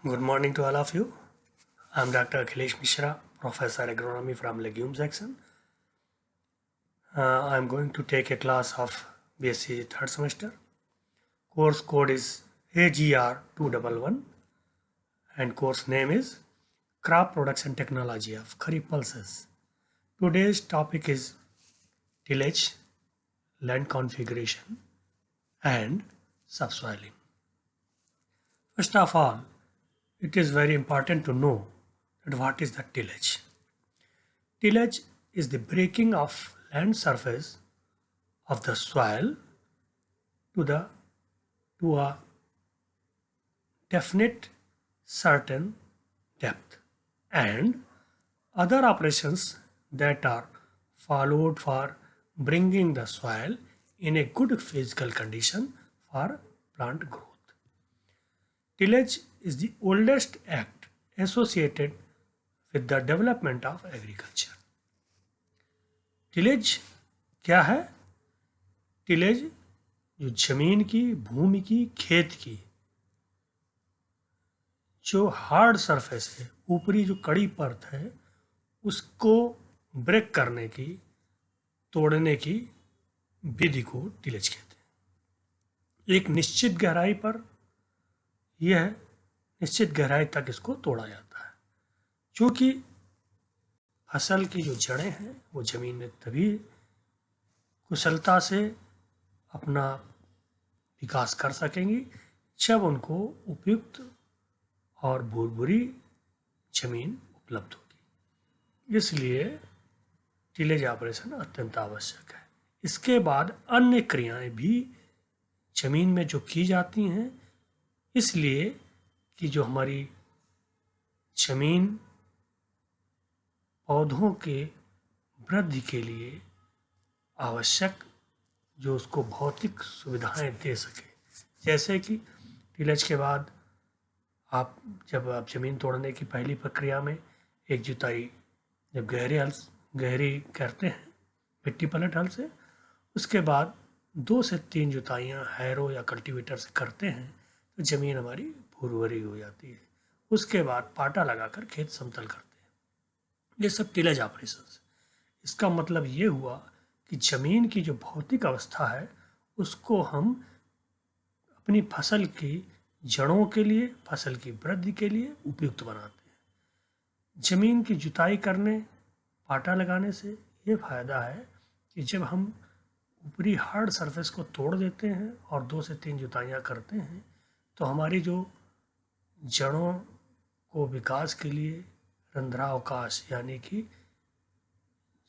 Good morning to all of you. I'm Dr. Akhilesh Mishra, Professor Agronomy from Legume section. I'm going to take a class of BSc third semester. Course code is AGR211 and course name is Crop Production Technology of Kharif Pulses. Today's topic is tillage, land configuration and subsoiling. First of all, it is very important to know that what is the tillage. Tillage is the breaking of land surface of the soil to a definite certain depth, and other operations that are followed for bringing the soil in a good physical condition for plant growth. Tillage is the oldest act associated with the development of agriculture. Tillage क्या है? Tillage जो जमीन की, भूमि की, खेत की जो hard surface है, ऊपरी जो कड़ी परत है, उसको ब्रेक करने की, तोड़ने की विधि को टिलेज कहते हैं। एक निश्चित गहराई पर यह निश्चित गहराई तक इसको तोड़ा जाता है। क्योंकि फसल की जो जड़ें हैं वो जमीन में तभी कुशलता से अपना विकास कर सकेंगी जब उनको उपयुक्त और भुरभुरी जमीन उपलब्ध होगी। इसलिए टिलेज ऑपरेशन अत्यंत आवश्यक है। इसके बाद अन्य क्रियाएं भी जमीन में जो की जाती हैं, इसलिए कि जो हमारी जमीन पौधों के वृद्धि के लिए आवश्यक जो उसको भौतिक सुविधाएं दे सके, जैसे कि टिलेज के बाद जब आप जमीन तोड़ने की पहली प्रक्रिया में एक जुताई जब गहरी करते हैं मिट्टी पलट हल से, उसके बाद 2 से 3 जुताइयाँ हैरो या कल्टीवेटर से करते हैं तो जमीन हमारी भुरभुरी हो जाती है। उसके बाद पाटा लगाकर खेत समतल करते हैं। ये सब टिलेज ऑपरेशन। इसका मतलब ये हुआ कि जमीन की जो भौतिक अवस्था है उसको हम अपनी फसल की जड़ों के लिए, फसल की वृद्धि के लिए उपयुक्त बनाते हैं। जमीन की जुताई करने, पाटा लगाने से ये फायदा है कि जब हम ऊपरी हार्ड सरफेस को तोड़ देते हैं और 2 से 3 जुताइयाँ करते हैं तो हमारी जो जड़ों को विकास के लिए रंध्रावकाश यानी कि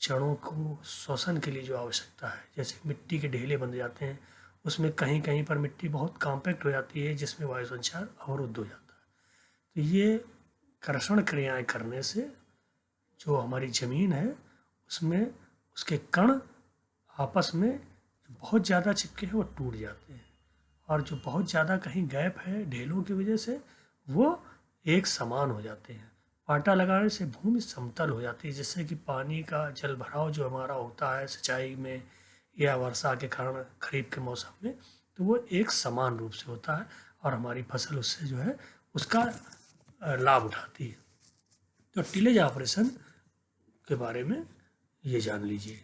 जड़ों को शोषण के लिए जो आवश्यकता है, जैसे मिट्टी के ढेले बन जाते हैं, उसमें कहीं कहीं पर मिट्टी बहुत कॉम्पैक्ट हो जाती है जिसमें वायु संचार अवरुद्ध हो जाता है। तो ये कर्षण क्रियाएं करने से जो हमारी ज़मीन है उसमें उसके कण आपस में बहुत ज़्यादा चिपके हैं वो टूट जाते हैं, और जो बहुत ज़्यादा कहीं गैप है ढेलों की वजह से वो एक समान हो जाते हैं। पाटा लगाने से भूमि समतल हो जाती है, जिससे कि पानी का जल भराव जो हमारा होता है सिंचाई में या वर्षा के कारण खरीफ के मौसम में, तो वो एक समान रूप से होता है और हमारी फसल उससे जो है उसका लाभ उठाती है। तो टिलेज ऑपरेशन के बारे में ये जान लीजिए।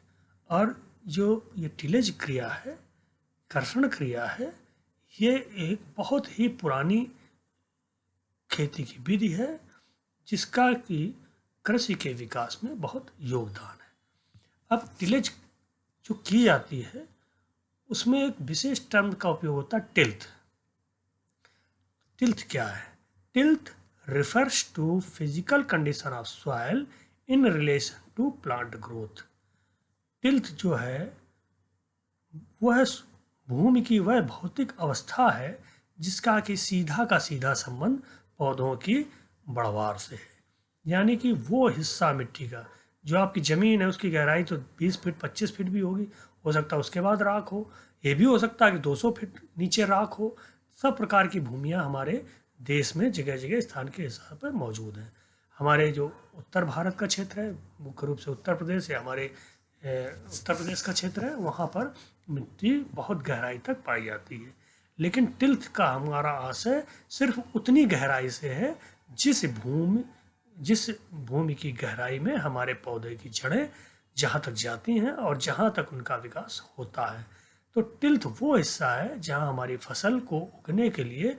और जो ये टिलेज क्रिया है, कर्षण क्रिया है, ये एक बहुत ही पुरानी खेती की विधि है जिसका कि कृषि के विकास में बहुत योगदान है। अब टिलेज जो की जाती है उसमें एक विशेष टर्म का उपयोग होता है, टिल्थ। टिल्थ क्या है? Tilth refers to physical condition of soil in relation to plant growth. Tilth जो है वह भूमि की वह भौतिक अवस्था है जिसका कि सीधा का सीधा संबंध पौधों की बढ़वार से है। यानी कि वो हिस्सा मिट्टी का जो आपकी ज़मीन है उसकी गहराई तो 20 फीट 25 फीट भी होगी, हो सकता है उसके बाद राख हो, ये भी हो सकता है कि 200 फीट नीचे राख हो। सब प्रकार की भूमियाँ हमारे देश में जगह जगह स्थान के हिसाब पर मौजूद हैं। हमारे जो उत्तर भारत का क्षेत्र है, मुख्य रूप से उत्तर प्रदेश या हमारे उत्तर प्रदेश का क्षेत्र है, वहाँ पर मिट्टी बहुत गहराई तक पाई जाती है। लेकिन टिल्थ का हमारा आशय सिर्फ उतनी गहराई से है जिस भूमि की गहराई में हमारे पौधे की जड़ें जहाँ तक जाती हैं और जहाँ तक उनका विकास होता है। तो टिल्थ वो हिस्सा है जहाँ हमारी फसल को उगने के लिए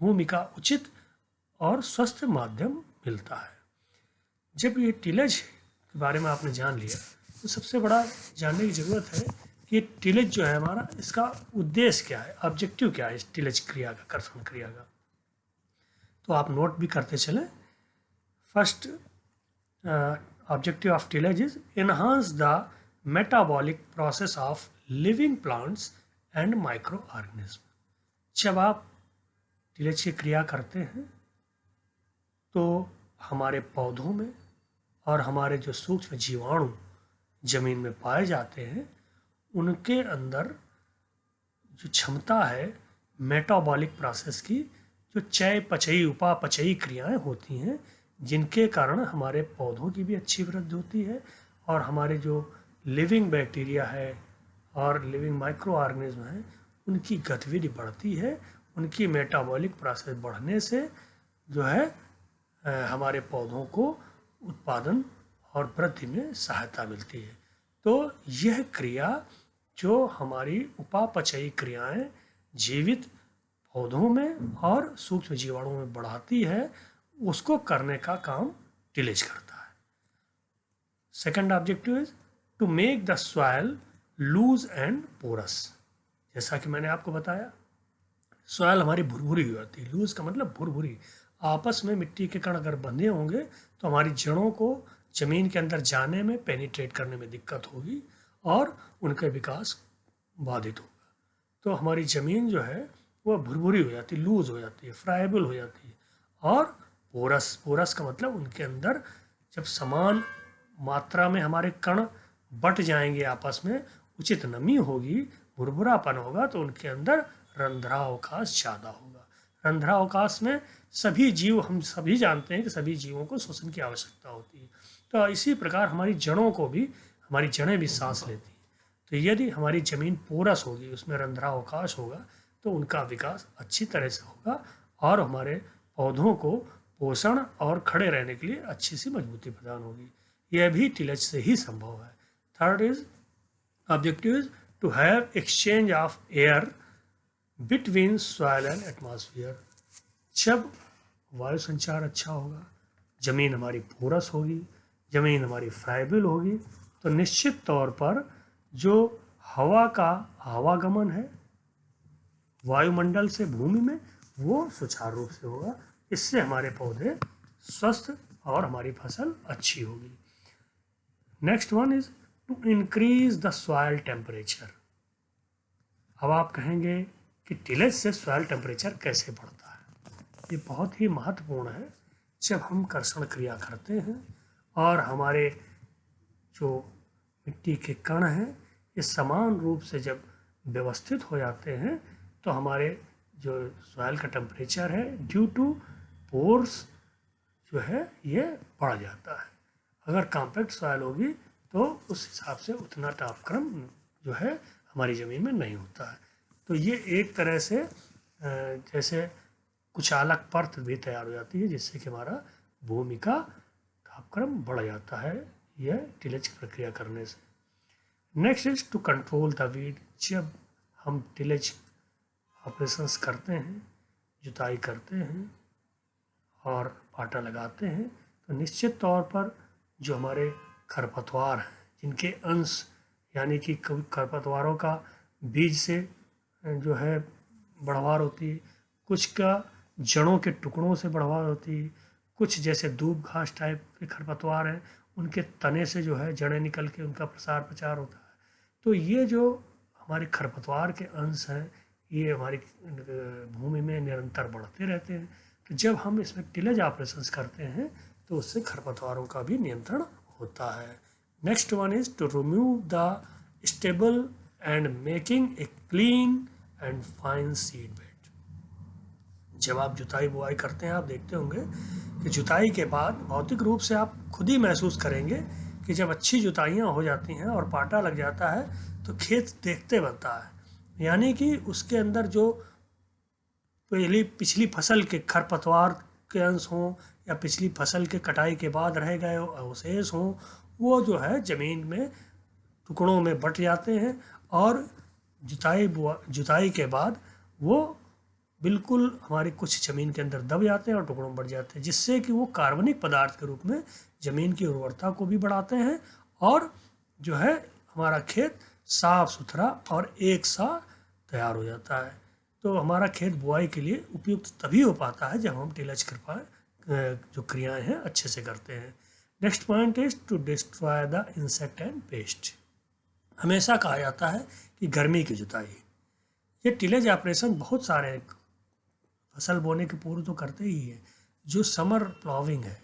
भूमि का उचित और स्वस्थ माध्यम मिलता है। जब ये टिलेज के बारे में आपने जान लिया तो सबसे बड़ा जानने की ज़रूरत है कि टिलेज जो है हमारा, इसका उद्देश्य क्या है, ऑब्जेक्टिव क्या है इस टिलेज क्रिया का, कर्षण क्रिया का। तो आप नोट भी करते चलें। First objective of tillage is enhance the metabolic process of living plants and microorganisms। जब आप टिलेज की क्रिया करते हैं तो हमारे पौधों में और हमारे जो सूक्ष्म जीवाणु जमीन में पाए जाते हैं उनके अंदर जो क्षमता है मेटाबॉलिक प्रोसेस की, जो चय पचयी उपापचयी क्रियाएं होती हैं, जिनके कारण हमारे पौधों की भी अच्छी वृद्धि होती है और हमारे जो लिविंग बैक्टीरिया है और लिविंग माइक्रो ऑर्गेनिज्म है उनकी गतिविधि बढ़ती है। उनकी मेटाबॉलिक प्रोसेस बढ़ने से जो है हमारे पौधों को उत्पादन और वृद्धि में सहायता मिलती है। तो यह क्रिया जो हमारी उपापचयी क्रियाएं जीवित पौधों में और सूक्ष्म जीवाणुओं में बढ़ाती है, उसको करने का काम टिलेज करता है। Second objective is to make the soil loose and porous. जैसा कि मैंने आपको बताया, सॉइल हमारी भुरभुरी हो जाती है। लूज का मतलब भुरभुरी, आपस में मिट्टी के कण अगर बंधे होंगे तो हमारी जड़ों को जमीन के अंदर जाने में, पेनिट्रेट करने में दिक्कत होगी और उनका विकास बाधित होगा। तो हमारी ज़मीन जो है वह भुरभुरी हो जाती है, लूज हो जाती है, फ्राइबल हो जाती है। और पोरस का मतलब उनके अंदर जब समान मात्रा में हमारे कण बट जाएंगे आपस में, उचित नमी होगी, भुरभुरापन होगा, तो उनके अंदर रंध्रावकाश ज़्यादा होगा। रंध्रावकाश में सभी जीव, हम सभी जानते हैं कि सभी जीवों को श्वसन की आवश्यकता होती है। तो इसी प्रकार हमारी जड़ों को भी, हमारी जड़ें भी सांस लेती हैं। तो यदि हमारी ज़मीन पोरस होगी, उसमें रंध्रावकाश होगा, तो उनका विकास अच्छी तरह से होगा और हमारे पौधों को पोषण और खड़े रहने के लिए अच्छी सी मजबूती प्रदान होगी। यह भी टिलेज से ही संभव है। Third is objective is to have exchange of air between soil and atmosphere. जब वायु संचार अच्छा होगा, ज़मीन हमारी पोरस होगी, ज़मीन हमारी फ्राइबल होगी, तो निश्चित तौर पर जो हवा का आवागमन है वायुमंडल से भूमि में, वो सुचारू रूप से होगा। इससे हमारे पौधे स्वस्थ और हमारी फसल अच्छी होगी। Next one is to increase the soil temperature. अब आप कहेंगे कि टिलेज से सॉइल टेम्परेचर कैसे बढ़ता है। ये बहुत ही महत्वपूर्ण है। जब हम कर्षण क्रिया करते हैं और हमारे जो मिट्टी के कण हैं ये समान रूप से जब व्यवस्थित हो जाते हैं तो हमारे जो सॉइल का टेम्परेचर है ड्यू टू पोर्स जो है ये बढ़ जाता है। अगर कॉम्पैक्ट सॉइल होगी तो उस हिसाब से उतना तापक्रम जो है हमारी ज़मीन में नहीं होता है। तो ये एक तरह से जैसे कुचालक परत भी तैयार हो जाती है, जिससे कि हमारा भूमि का तापक्रम बढ़ जाता है यह टिलेज प्रक्रिया करने से। Next is to control the weed. जब हम टिलेज ऑपरेशंस करते हैं, जुताई करते हैं और पाटा लगाते हैं, तो निश्चित तौर पर जो हमारे खरपतवार हैं, जिनके अंश यानी कि खरपतवारों का बीज से जो है बढ़वार होती है, कुछ का जड़ों के टुकड़ों से बढ़वार होती है, कुछ जैसे दूब घास टाइप के खरपतवार हैं उनके तने से जो है जड़ें निकल के उनका प्रसार प्रचार होता है। तो ये जो हमारे खरपतवार के अंश हैं ये हमारी भूमि में निरंतर बढ़ते रहते हैं। तो जब हम इसमें टिलेज ऑपरेशंस करते हैं तो उससे खरपतवारों का भी नियंत्रण होता है। Next one is to remove the stable and making a clean and fine seed bed. जब आप जुताई बुआई करते हैं आप देखते होंगे कि जुताई के बाद भौतिक रूप से आप खुद ही महसूस करेंगे कि जब अच्छी जुताइयाँ हो जाती हैं और पाटा लग जाता है तो खेत देखते बनता है, यानी कि उसके अंदर जो पिछली फसल के खरपतवार के अंश हों या पिछली फसल के कटाई के बाद रह गए अवशेष हों, वो जो है ज़मीन में टुकड़ों में बट जाते हैं और जुताई के बाद वो बिल्कुल हमारी कुछ ज़मीन के अंदर दब जाते हैं और टुकड़ों में बढ़ जाते हैं, जिससे कि वो कार्बनिक पदार्थ के रूप में ज़मीन की उर्वरता को भी बढ़ाते हैं और जो है हमारा खेत साफ सुथरा और एक सा तैयार हो जाता है। तो हमारा खेत बुआई के लिए उपयुक्त तभी हो पाता है जब हम टिलच जो क्रियाएं हैं अच्छे से करते हैं। Next point is to destroy the insect and pest. हमेशा कहा जाता है कि गर्मी की जुताई, ये टिलेज ऑपरेशन बहुत सारे फसल बोने के पूर्व तो करते ही है। जो समर प्लॉविंग है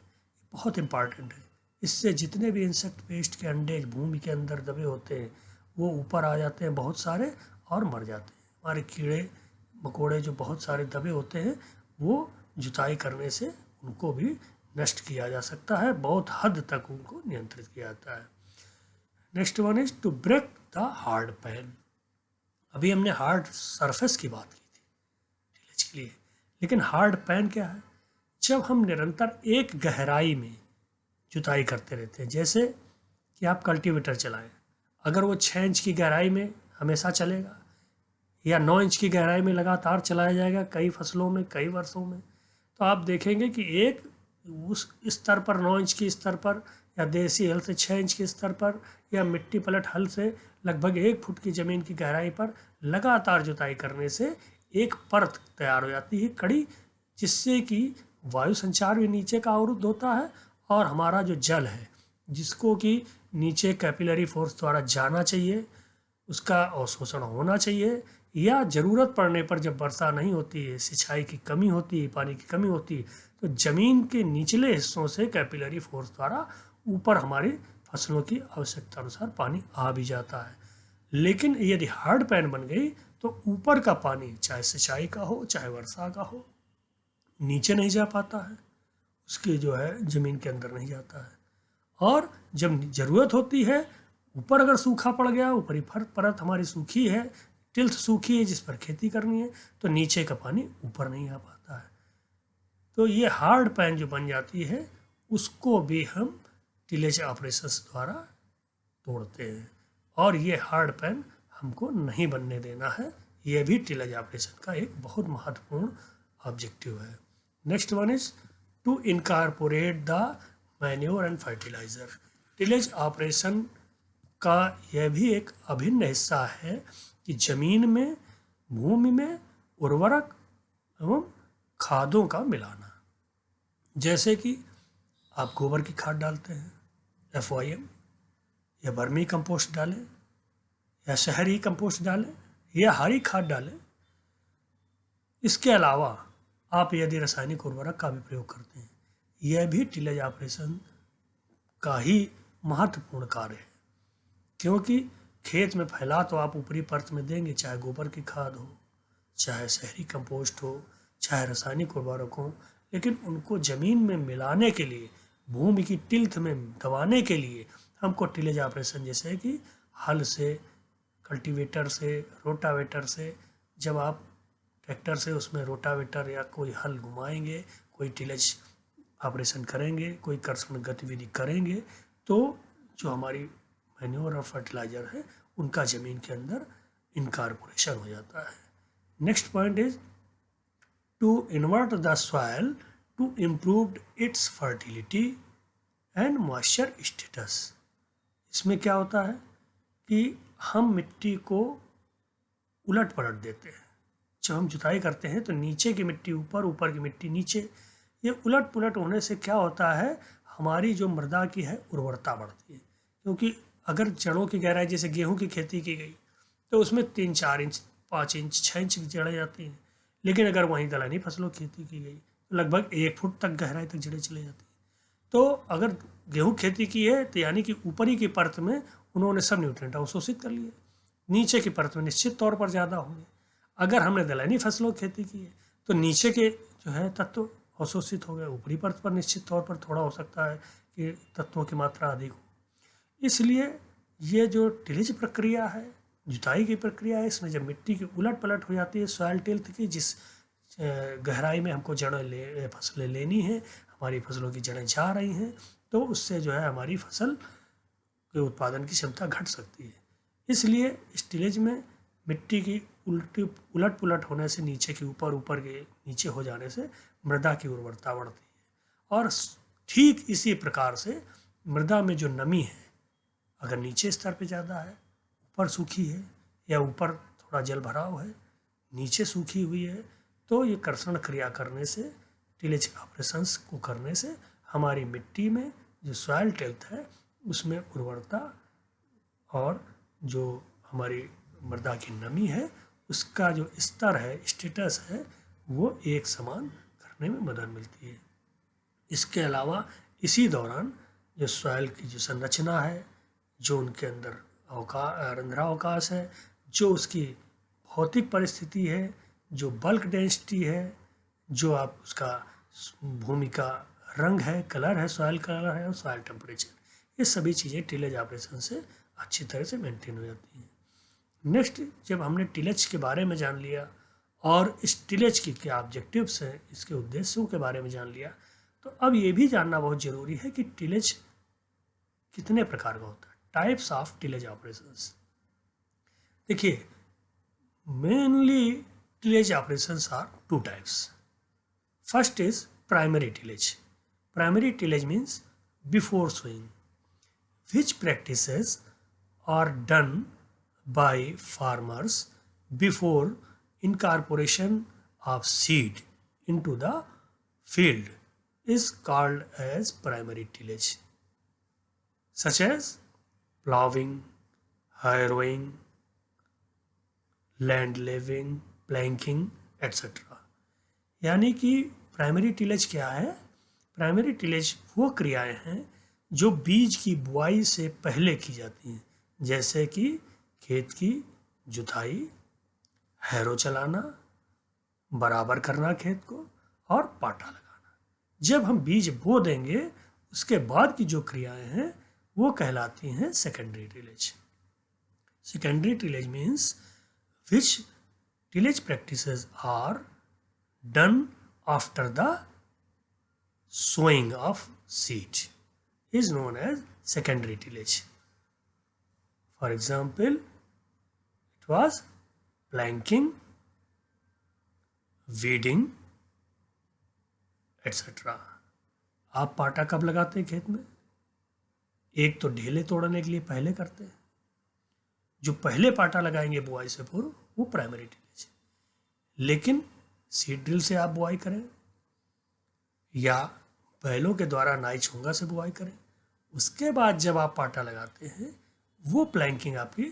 बहुत इम्पॉर्टेंट है। इससे जितने भी इंसेक्ट पेस्ट के अंडे भूमि के अंदर दबे होते हैं वो ऊपर आ जाते हैं बहुत सारे और मर जाते हैं। हमारे कीड़े मकोड़े जो बहुत सारे दबे होते हैं वो जुताई करने से उनको भी नष्ट किया जा सकता है, बहुत हद तक उनको नियंत्रित किया जाता है। Next one is to break the hard pan. अभी हमने हार्ड सरफेस की बात की थी टिलेज के लिए, लेकिन हार्ड पैन क्या है? जब हम निरंतर एक गहराई में जुताई करते रहते हैं, जैसे कि आप कल्टीवेटर चलाएं, अगर वो 6 इंच की गहराई में हमेशा चलेगा या 9 इंच की गहराई में लगातार चलाया जाएगा कई फसलों में कई वर्षों में, तो आप देखेंगे कि एक उस स्तर पर 9 इंच की स्तर पर या देसी हल से 6 इंच के स्तर पर या मिट्टी पलट हल से लगभग 1 फुट की ज़मीन की गहराई पर लगातार जुताई करने से एक परत तैयार हो जाती है कड़ी, जिससे कि वायु संचार भी नीचे का अवरुद्ध होता है और हमारा जो जल है जिसको कि नीचे कैपिलरी फोर्स द्वारा जाना चाहिए उसका अवशोषण होना चाहिए, या ज़रूरत पड़ने पर जब वर्षा नहीं होती है, सिंचाई की कमी होती है, पानी की कमी होती है, तो ज़मीन के निचले हिस्सों से कैपिलरी फोर्स द्वारा ऊपर हमारी फसलों की आवश्यकता अनुसार पानी आ भी जाता है। लेकिन यदि हार्ड पैन बन गई तो ऊपर का पानी चाहे सिंचाई का हो चाहे वर्षा का हो नीचे नहीं जा पाता है, उसके जो है ज़मीन के अंदर नहीं जाता है। और जब ज़रूरत होती है ऊपर अगर सूखा पड़ गया, ऊपरी परत हमारी सूखी है, टिल्थ सूखी है जिस पर खेती करनी है, तो नीचे का पानी ऊपर नहीं आ पाता है। तो ये हार्ड पैन जो बन जाती है उसको भी हम टिलेज ऑपरेशंस द्वारा तोड़ते हैं और ये हार्ड पैन हमको नहीं बनने देना है। ये भी टिलेज ऑपरेशन का एक बहुत महत्वपूर्ण ऑब्जेक्टिव है। Next one is to incorporate the manure and fertiliser. Tillage operation का यह भी एक अभिन्न हिस्सा है कि ज़मीन में भूमि में उर्वरक एवं खादों का मिलाना। जैसे कि आप गोबर की खाद डालते हैं FYM, या वर्मी कंपोस्ट डालें या शहरी कंपोस्ट डालें या हरी खाद डालें। इसके अलावा आप यदि रासायनिक उर्वरक का भी प्रयोग करते हैं, यह भी टिलेज ऑपरेशन का ही महत्वपूर्ण कार्य है, क्योंकि खेत में फैला तो आप ऊपरी परत में देंगे, चाहे गोबर की खाद हो चाहे शहरी कंपोस्ट हो चाहे रासायनिक उर्वरक हो, लेकिन उनको ज़मीन में मिलाने के लिए भूमि की टिल्थ में दबाने के लिए हमको टिलेज ऑपरेशन जैसे कि हल से, कल्टीवेटर से, रोटावेटर से, जब आप ट्रैक्टर से उसमें रोटावेटर या कोई हल घुमाएंगे, कोई टिलेज ऑपरेशन करेंगे, कोई कर्षण गतिविधि करेंगे, तो जो हमारी मैन्योर और फर्टिलाइज़र है उनका ज़मीन के अंदर इनकॉर्पोरेशन हो जाता है। Next point is to invert the soil to improve its fertility and moisture status. इसमें क्या होता है कि हम मिट्टी को उलट पलट देते हैं। जब हम जुताई करते हैं तो नीचे की मिट्टी ऊपर, ऊपर की मिट्टी नीचे, ये उलट पुलट होने से क्या होता है, हमारी जो मृदा की है उर्वरता बढ़ती है। क्योंकि अगर जड़ों की गहराई जैसे गेहूं की खेती की गई तो उसमें 3-4 इंच 5 इंच 6 इंच की जड़ें जाती हैं, लेकिन अगर वहीं दलहनी फसलों की खेती की गई तो लगभग 1 फुट तक गहराई तक जड़ें चले जाती हैं। तो अगर गेहूं खेती की है तो यानी कि ऊपरी की परत में उन्होंने सब न्यूट्रिएंट अवशोषित कर लिए, नीचे की परत में निश्चित तौर पर ज़्यादा होंगे। अगर हमने दलहनी फसलों की खेती की है तो नीचे के जो है तत्व अवशोषित हो गए, ऊपरी परत पर निश्चित तौर पर थोड़ा हो सकता है कि तत्वों की मात्रा अधिक हो। इसलिए ये जो टिलेज प्रक्रिया है, जुताई की प्रक्रिया है, इसमें जब मिट्टी की उलट पलट हो जाती है सॉइल टिल्थ की, जिस गहराई में हमको फसलें लेनी है, हमारी फसलों की जड़ें जा रही हैं, तो उससे जो है हमारी फसल के उत्पादन की क्षमता घट सकती है। इसलिए स्टिलेज में मिट्टी की उलट पुलट होने से, नीचे के ऊपर, ऊपर के नीचे हो जाने से मृदा की उर्वरता बढ़ती है। और ठीक इसी प्रकार से मृदा में जो नमी है, अगर नीचे स्तर पे ज़्यादा है, ऊपर सूखी है, या ऊपर थोड़ा जल भराव है, नीचे सूखी हुई है, तो ये कर्षण क्रिया करने से, टिलेज ऑपरेशंस को करने से हमारी मिट्टी में जो सॉइल टेल्थ है उसमें उर्वरता और जो हमारी मृदा की नमी है उसका जो स्तर है, स्टेटस है, वो एक समान करने में मदद मिलती है। इसके अलावा इसी दौरान जो सॉइल की जो संरचना है, जो उनके अंदर रंध्रावकाश है, जो उसकी भौतिक परिस्थिति है, जो बल्क डेंसिटी है, जो आप उसका भूमि का रंग है, कलर है, सॉइल कलर है, और सॉइल टेम्परेचर, ये सभी चीज़ें टिलेज ऑपरेशन से अच्छी तरह से मेंटेन हो जाती हैं। नेक्स्ट, जब हमने टिलेज के बारे में जान लिया और इस टिलेज की क्या ऑब्जेक्टिव्स हैं, इसके उद्देश्यों के बारे में जान लिया, तो अब ये भी जानना बहुत ज़रूरी है कि टिलेज कितने प्रकार का होता है, टाइप्स ऑफ टिलेज ऑपरेशंस। देखिए, mainly tillage operations are two types. First is primary tillage. Primary tillage means before sowing, which practices are done by farmers before incorporation of seed into the field is called as primary tillage, such as plowing, harrowing, land leveling, planking, etc. यानी कि primary tillage क्या है? Primary tillage वो क्रियाएं हैं जो बीज की बुआई से पहले की जाती हैं, जैसे कि खेत की जुताई, हैरो चलाना, बराबर करना खेत को, और पाटा लगाना। जब हम बीज बो देंगे उसके बाद की जो क्रियाएं हैं वो कहलाती हैं secondary tillage. Secondary tillage means which tillage practices are done after the sowing of seed is known as secondary tillage. For example, it was planking, weeding, etc. आप पाटा कब लगाते हैं खेत में? एक तो ढेले तोड़ने के लिए पहले करते हैं, जो पहले पाटा लगाएंगे बुआई से पूर्व वो प्राइमरी टिलेज. लेकिन सीड ड्रिल से आप बुआई करें या बैलों के द्वारा नाई छुंगा से बुआई करें, उसके बाद जब आप पाटा लगाते हैं वो प्लैंकिंग आपकी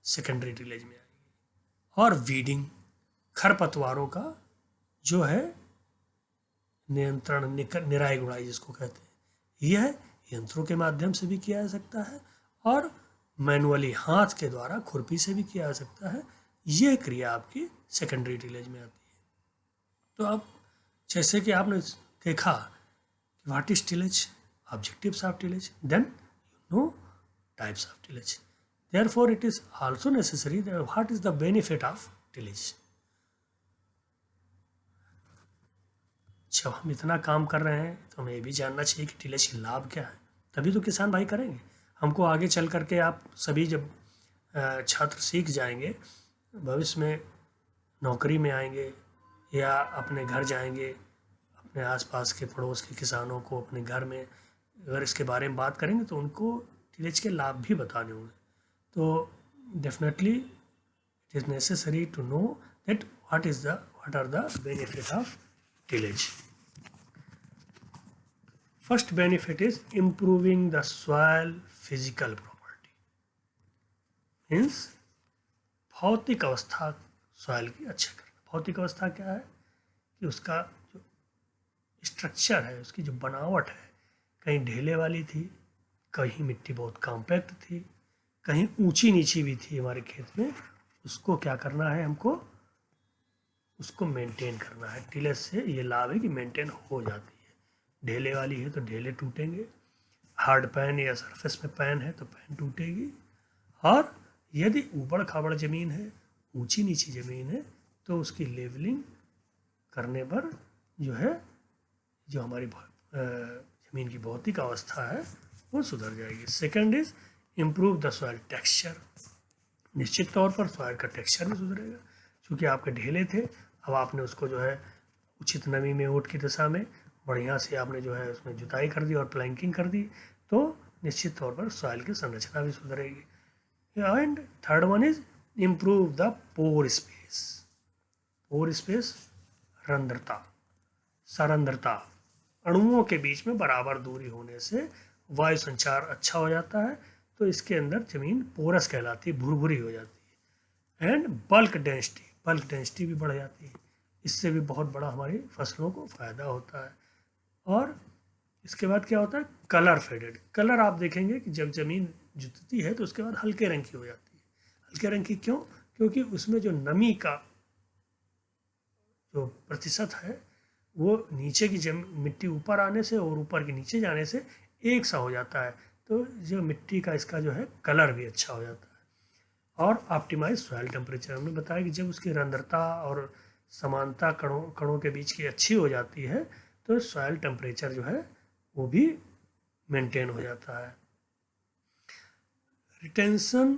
सेकेंडरी टिलेज में आएगी. और वीडिंग, खरपतवारों का जो है नियंत्रण, निराई गुड़ाई जिसको कहते हैं, यह यंत्रों के माध्यम से भी किया जा सकता है और मैनुअली हाथ के द्वारा खुरपी से भी किया जा सकता है. यह क्रिया आपकी सेकेंडरी टिलेज में आती है. तो अब जैसे कि आपने देखा कि what is tillage, objectives of tillage, then you know types of tillage. Therefore it is also necessary that what is the benefit of tillage. जब हम इतना काम कर रहे हैं तो हमें ये भी जानना चाहिए कि टिलेज के लाभ क्या है, तभी तो किसान भाई करेंगे. हमको आगे चल करके आप सभी जब छात्र सीख जाएंगे, भविष्य में नौकरी में आएंगे या अपने घर जाएंगे, अपने आसपास के पड़ोस के किसानों को अपने घर में अगर इसके बारे में बात करेंगे तो उनको टिलेज के लाभ भी बताने होंगे. तो definitely it is necessary to know that what are the benefit of tillage. First benefit is improving the soil physical property. Means भौतिक अवस्था सॉइल की अच्छा करना. भौतिक अवस्था क्या है कि उसका जो स्ट्रक्चर है, उसकी जो बनावट है, कहीं ढेले वाली थी, कहीं मिट्टी बहुत कॉम्पैक्ट थी, कहीं ऊंची नीची भी थी हमारे खेत में. उसको क्या करना है, हमको उसको मेंटेन करना है. टिलेज से ये लाभ है कि मेंटेन हो जाती है. ढेले वाली है तो ढेले टूटेंगे, हार्ड पैन या सरफेस में पैन है तो पैन टूटेगी. और यदि ऊबड़ खाबड़ ज़मीन है, ऊंची नीची ज़मीन है, तो उसकी लेवलिंग करने पर जो है जो हमारी ज़मीन की भौतिक अवस्था है वो सुधर जाएगी। Second is improve the soil texture. निश्चित तौर पर सॉइल का टेक्सचर भी सुधरेगा, क्योंकि आपके ढेले थे, अब आपने उसको जो है उचित नमी में ओट की दिशा में बढ़िया से आपने जो है उसमें जुताई कर दी और प्लैंकिंग कर दी, तो निश्चित तौर पर सॉइल की संरचना भी सुधरेगी। And third one is improve the pore space. Pore space रंध्रता, सरंध्रता, अणुओं के बीच में बराबर दूरी होने से वायु संचार अच्छा हो जाता है, तो इसके अंदर जमीन पोरस कहलाती है, भुरभुरी हो जाती है। एंड बल्क डेंसिटी भी बढ़ जाती है, इससे भी बहुत बड़ा हमारी फसलों को फ़ायदा होता है। और इसके बाद क्या होता है, कलर फेडेड। कलर आप देखेंगे कि जब ज़मीन जुतती है तो उसके बाद हल्के रंग की हो जाती है। हल्के रंग की क्यों? क्योंकि उसमें जो नमी का जो प्रतिशत है वो नीचे की मिट्टी ऊपर आने से और ऊपर के नीचे जाने से एक सा हो जाता है, तो जो मिट्टी का इसका जो है कलर भी अच्छा हो जाता है। और ऑप्टिमाइज सॉइल टेम्परेचर, हमने बताया कि जब उसकी रंध्रता और समानता कणों के बीच की अच्छी हो जाती है तो सॉइल टेम्परेचर जो है वो भी मेंटेन हो जाता है। Retention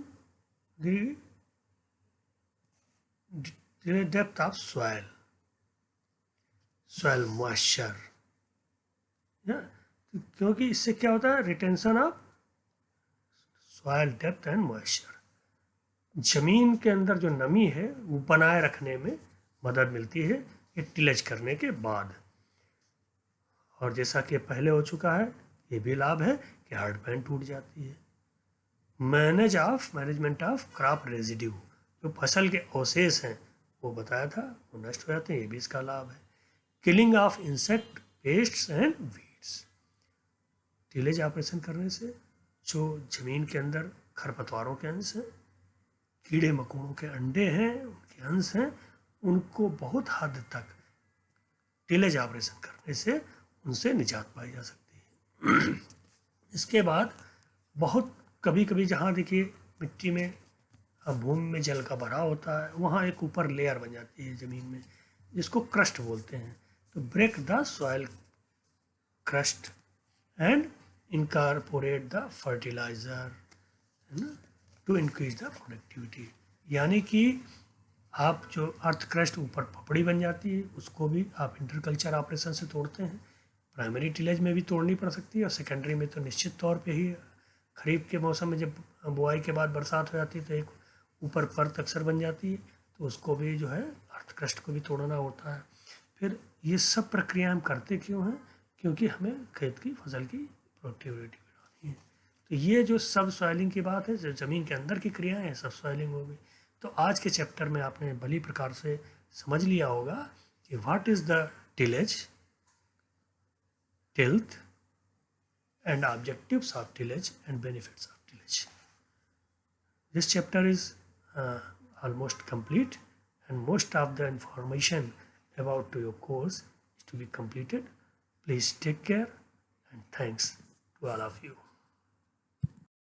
depth of soil moisture, क्योंकि इससे क्या होता है, retention of soil depth and moisture, जमीन के अंदर जो नमी है वो बनाए रखने में मदद मिलती है ये टिलेज करने के बाद। और जैसा कि पहले हो चुका है, ये भी लाभ है कि हार्ड पैन टूट जाती है। मैनेजमेंट ऑफ क्रॉप रेजिड्यू, जो फसल के अवशेष हैं वो बताया था, वो नष्ट हो जाते हैं, ये भी इसका लाभ है। Killing of insect, pests and weeds, tillage operation करने से जो जमीन के अंदर खरपतवारों के अंश हैं, कीड़े मकोड़ों के अंडे हैं, उनके अंश हैं, उनको बहुत हद तक टिलेज ऑपरेशन करने से उनसे निजात पाई जा सकती है। इसके बाद बहुत कभी कभी जहाँ देखिए मिट्टी में भूमि में जल का भराव होता है, वहाँ एक ऊपर लेयर बन जाती है ज़मीन में, जिसको क्रस्ट बोलते हैं। तो break the soil crust and incorporate the fertiliser, है ना, टू इंक्रीज द प्रोडक्टिविटी। यानी कि आप जो अर्थ क्रस्ट ऊपर पपड़ी बन जाती है उसको भी आप इंटरकल्चर ऑपरेशन से तोड़ते हैं। प्राइमरी टिलेज में भी तोड़नी पड़ सकती है और सेकेंडरी में तो निश्चित तौर पे ही खरीफ के मौसम में जब बुआई के बाद बरसात हो जाती है तो एक ऊपर परत अक्सर बन जाती है, तो उसको भी जो है अर्थ क्रस्ट को भी तोड़ना होता है। फिर ये सब प्रक्रिया हम करते क्यों हैं? क्योंकि हमें खेत की फसल की प्रोडक्टिविटी बढ़ानी है। तो ये जो सब सॉइलिंग की बात है, जो ज़मीन के अंदर की क्रियाएं हैं, सब सॉइलिंग हो गई। तो आज के चैप्टर में आपने भली प्रकार से समझ लिया होगा कि what is the tillage, tilth and objectives of tillage and benefits of tillage. This chapter is almost complete and most of the information about your course is to be completed. Please take care and thanks to all of you.